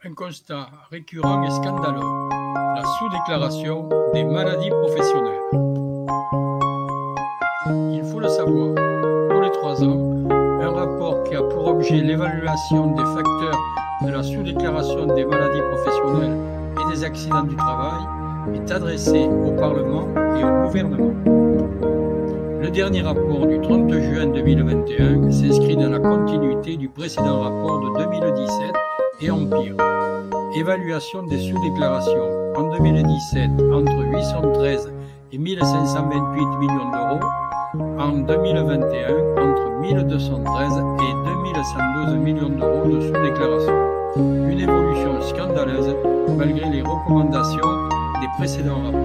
Un constat récurrent et scandaleux, la sous-déclaration des maladies professionnelles. Il faut le savoir, tous les 3 ans, un rapport qui a pour objet l'évaluation des facteurs de la sous-déclaration des maladies professionnelles et des accidents du travail est adressé au Parlement et au gouvernement. Le dernier rapport du 30 juin 2021 s'inscrit dans la continuité du précédent rapport de 2017 et empire. Évaluation des sous-déclarations. En 2017, entre 813 et 1528 millions d'euros. En 2021, entre 1213 et 2112 millions d'euros de sous-déclarations. Une évolution scandaleuse malgré les recommandations des précédents rapports.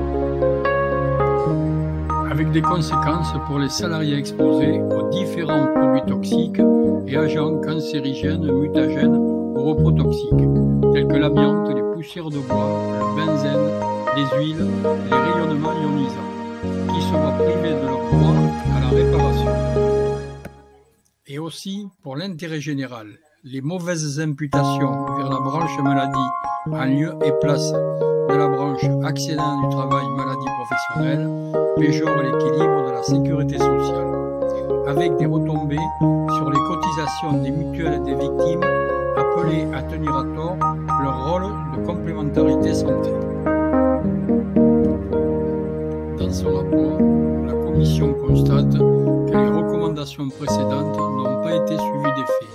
Avec des conséquences pour les salariés exposés aux différents produits toxiques et agents cancérigènes, mutagènes ou reprotoxiques, tels que l'amiante, les poussières de bois, le benzène, les huiles, les rayonnements ionisants, qui se voient privés de leur droit à la réparation. Et aussi, pour l'intérêt général, les mauvaises imputations vers la branche maladie en lieu et place de la branche accident du travail maladie professionnelle péjorent l'équilibre de la sécurité sociale, avec des retombées sur les cotisations des mutuelles des victimes appelées à tenir à tort leur rôle de complémentarité santé. Dans son rapport, la Commission constate que les recommandations précédentes n'ont pas été suivies d'effet.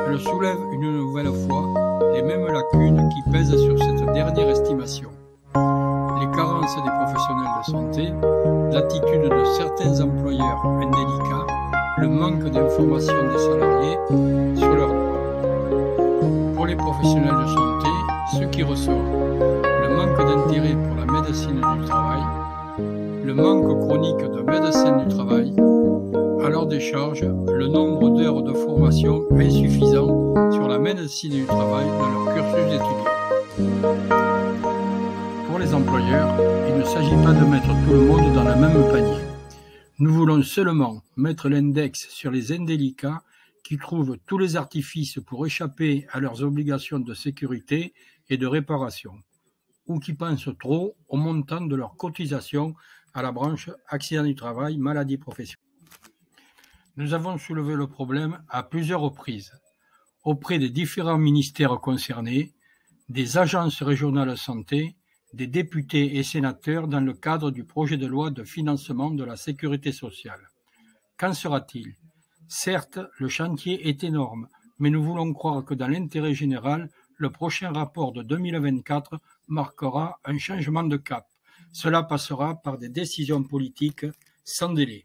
Elle soulève une nouvelle fois les mêmes lacunes qui pèsent sur cette dernière estimation. Les carences des professionnels de santé, l'attitude de certains employeurs indélicats, le manque d'information des salariés sur leurs droits. Pour les professionnels de santé, ce qui ressort, le manque d'intérêt pour la médecine du travail, le manque chronique de médecins du travail, à leur décharge, le nombre d'heures de formation insuffisant sur la médecine du travail dans leur cursus d'étudiants. Pour les employeurs, il ne s'agit pas de mettre tout le monde dans le même panier. Nous voulons seulement mettre l'index sur les indélicats qui trouvent tous les artifices pour échapper à leurs obligations de sécurité et de réparation, ou qui pensent trop au montant de leur cotisation à la branche accident du travail, maladie professionnelle. Nous avons soulevé le problème à plusieurs reprises, auprès des différents ministères concernés, des agences régionales de santé, des députés et sénateurs dans le cadre du projet de loi de financement de la sécurité sociale. Qu'en sera-t-il ? Certes, le chantier est énorme, mais nous voulons croire que dans l'intérêt général, le prochain rapport de 2024 marquera un changement de cap. Cela passera par des décisions politiques sans délai.